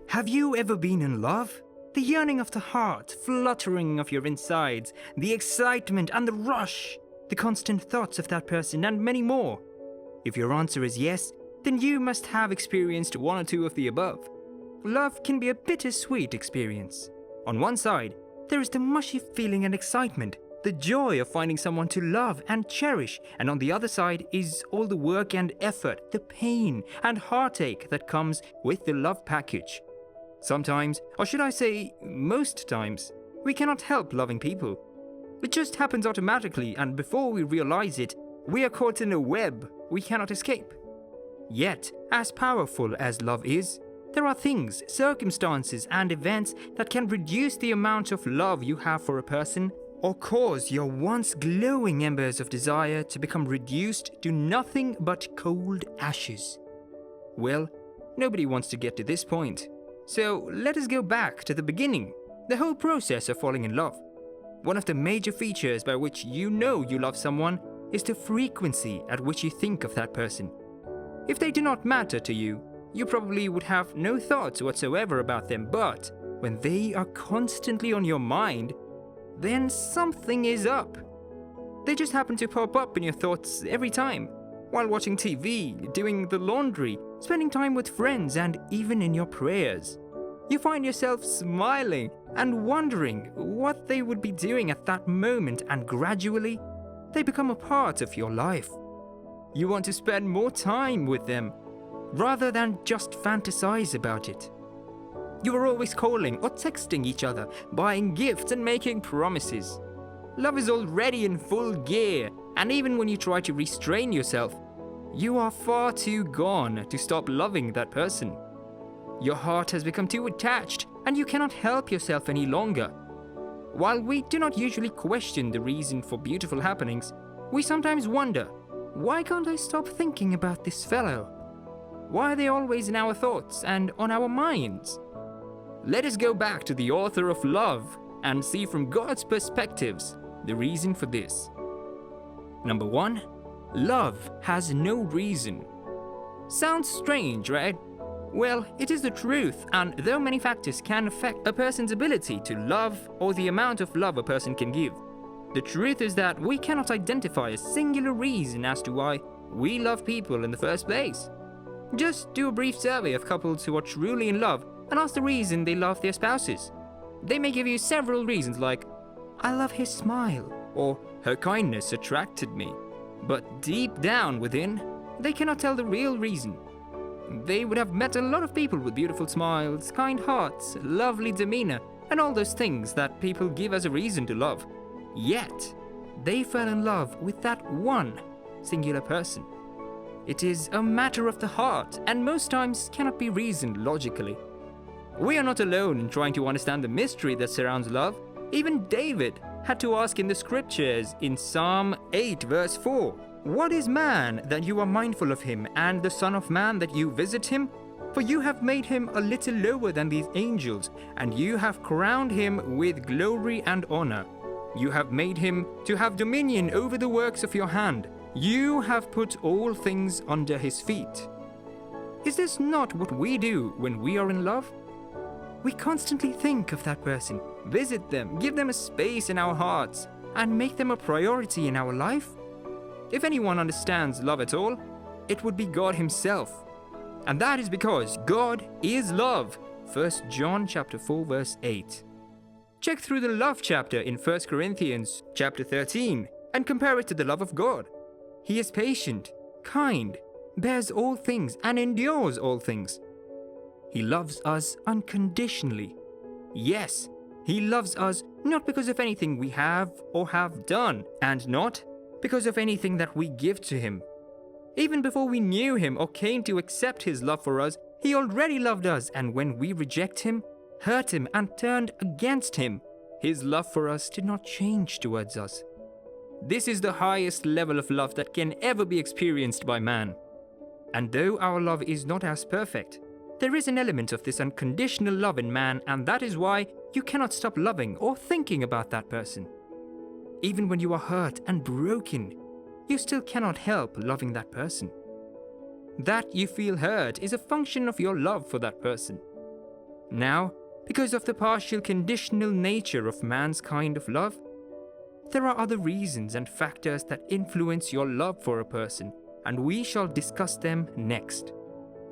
Have you ever been in love? The yearning of the heart, fluttering of your insides, the excitement and the rush, the constant thoughts of that person, and many more. If your answer is yes, then you must have experienced one or two of the above. Love can be a bittersweet experience. On one side, there is the mushy feeling and excitement, the joy of finding someone to love and cherish, and on the other side is all the work and effort, the pain and heartache that comes with the love package. Sometimes, or should I say most times, we cannot help loving people. It just happens automatically, and before we realize it, we are caught in a web we cannot escape. Yet, as powerful as love is, there are things, circumstances, and events that can reduce the amount of love you have for a person or cause your once glowing embers of desire to become reduced to nothing but cold ashes. Well, nobody wants to get to this point. So let us go back to the beginning, the whole process of falling in love. One of the major features by which you know you love someone is the frequency at which you think of that person. If they do not matter to you, you probably would have no thoughts whatsoever about them, but when they are constantly on your mind, then something is up. They just happen to pop up in your thoughts every time, while watching TV, doing the laundry, spending time with friends, and even in your prayers. You find yourself smiling and wondering what they would be doing at that moment, and gradually, they become a part of your life. You want to spend more time with them, rather than just fantasize about it. You are always calling or texting each other, buying gifts and making promises. Love is already in full gear, and even when you try to restrain yourself, you are far too gone to stop loving that person. Your heart has become too attached, and you cannot help yourself any longer. While we do not usually question the reason for beautiful happenings, we sometimes wonder, why can't I stop thinking about this fellow? Why are they always in our thoughts and on our minds? Let us go back to the author of love and see from God's perspectives the reason for this. Number 1, love has no reason. Sounds strange, right? Well, it is the truth, and though many factors can affect a person's ability to love or the amount of love a person can give, the truth is that we cannot identify a singular reason as to why we love people in the first place. Just do a brief survey of couples who are truly in love and ask the reason they love their spouses. They may give you several reasons like, I love his smile, or her kindness attracted me. But deep down within, they cannot tell the real reason. They would have met a lot of people with beautiful smiles, kind hearts, lovely demeanor, and all those things that people give as a reason to love. Yet, they fell in love with that one singular person. It is a matter of the heart, and most times cannot be reasoned logically. We are not alone in trying to understand the mystery that surrounds love. Even David had to ask in the scriptures in Psalm 8 verse 4, What is man that you are mindful of him, and the son of man that you visit him? For you have made him a little lower than these angels, and you have crowned him with glory and honor. You have made him to have dominion over the works of your hand. You have put all things under his feet. Is this not what we do when we are in love? We constantly think of that person, visit them, give them a space in our hearts, and make them a priority in our life. If anyone understands love at all, it would be God himself. And that is because God is love. 1 John chapter 4 verse 8. Check through the love chapter in 1 Corinthians chapter 13 and compare it to the love of God. He is patient, kind, bears all things, and endures all things. He loves us unconditionally. Yes, he loves us not because of anything we have or have done, and not because of anything that we give to him. Even before we knew him or came to accept his love for us, he already loved us, and when we reject him, hurt him, and turned against him, his love for us did not change towards us. This is the highest level of love that can ever be experienced by man. And though our love is not as perfect, there is an element of this unconditional love in man, and that is why you cannot stop loving or thinking about that person. Even when you are hurt and broken, you still cannot help loving that person. That you feel hurt is a function of your love for that person. Now, because of the partial conditional nature of man's kind of love, there are other reasons and factors that influence your love for a person, and we shall discuss them next.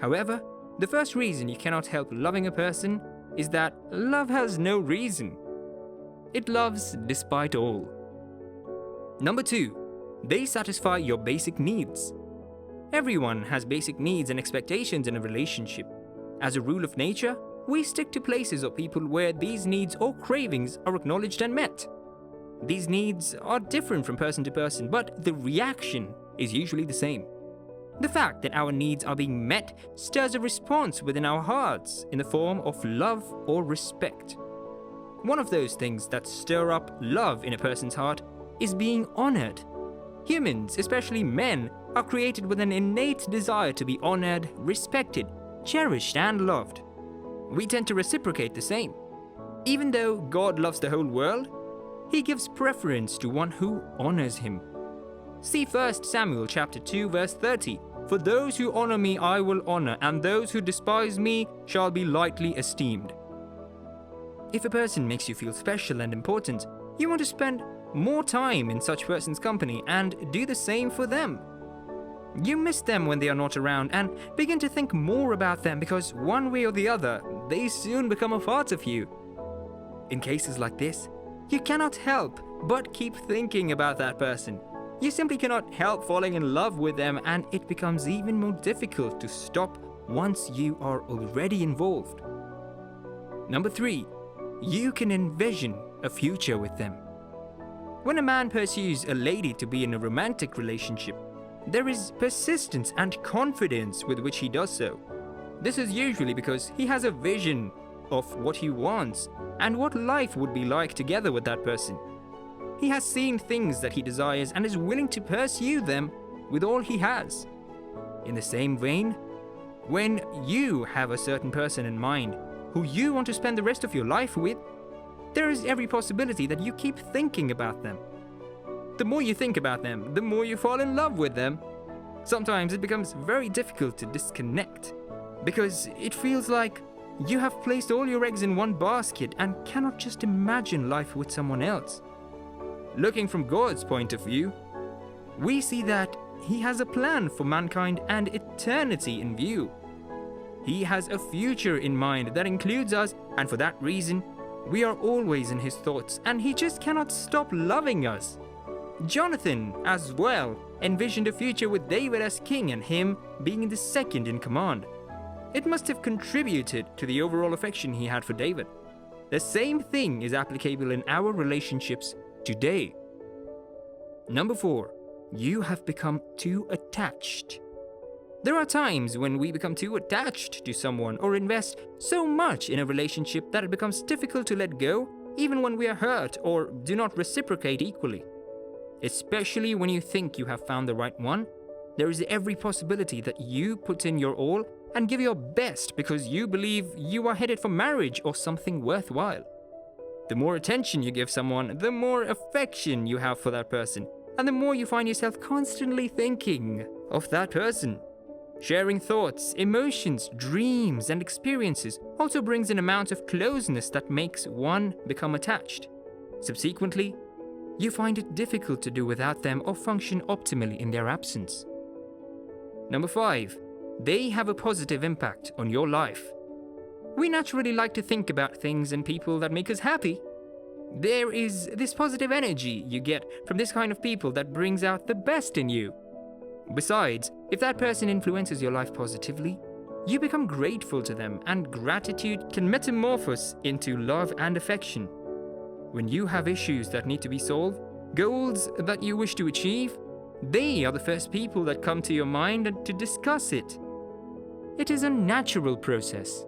However, the first reason you cannot help loving a person is that love has no reason. It loves despite all. Number 2, they satisfy your basic needs. Everyone has basic needs and expectations in a relationship. As a rule of nature, we stick to places or people where these needs or cravings are acknowledged and met. These needs are different from person to person, but the reaction is usually the same. The fact that our needs are being met stirs a response within our hearts in the form of love or respect. One of those things that stir up love in a person's heart is being honored. Humans, especially men, are created with an innate desire to be honored, respected, cherished, and loved. We tend to reciprocate the same. Even though God loves the whole world, He gives preference to one who honors Him. See 1 Samuel chapter 2 verse 30. For those who honor me I will honor, and those who despise me shall be lightly esteemed. If a person makes you feel special and important, you want to spend more time in such person's company and do the same for them. You miss them when they are not around and begin to think more about them because one way or the other, they soon become a part of you. In cases like this, you cannot help but keep thinking about that person. You simply cannot help falling in love with them, and it becomes even more difficult to stop once you are already involved. Number 3, you can envision a future with them. When a man pursues a lady to be in a romantic relationship, there is persistence and confidence with which he does so. This is usually because he has a vision of what he wants and what life would be like together with that person. He has seen things that he desires and is willing to pursue them with all he has. In the same vein, when you have a certain person in mind who you want to spend the rest of your life with, there is every possibility that you keep thinking about them. The more you think about them, the more you fall in love with them. Sometimes it becomes very difficult to disconnect because it feels like you have placed all your eggs in one basket and cannot just imagine life with someone else. Looking from God's point of view, we see that He has a plan for mankind and eternity in view. He has a future in mind that includes us, and for that reason, we are always in His thoughts, and He just cannot stop loving us. Jonathan, as well, envisioned a future with David as king and him being the second in command. It must have contributed to the overall affection he had for David. The same thing is applicable in our relationships today. Number 4, you have become too attached. There are times when we become too attached to someone or invest so much in a relationship that it becomes difficult to let go, even when we are hurt or do not reciprocate equally. Especially when you think you have found the right one, there is every possibility that you put in your all and give your best because you believe you are headed for marriage or something worthwhile. The more attention you give someone, the more affection you have for that person, and the more you find yourself constantly thinking of that person. Sharing thoughts, emotions, dreams, and experiences also brings an amount of closeness that makes one become attached. Subsequently, you find it difficult to do without them or function optimally in their absence. Number 5, they have a positive impact on your life. We naturally like to think about things and people that make us happy. There is this positive energy you get from this kind of people that brings out the best in you. Besides, if that person influences your life positively, you become grateful to them, and gratitude can metamorphose into love and affection. When you have issues that need to be solved, goals that you wish to achieve, they are the first people that come to your mind to discuss it. It is a natural process.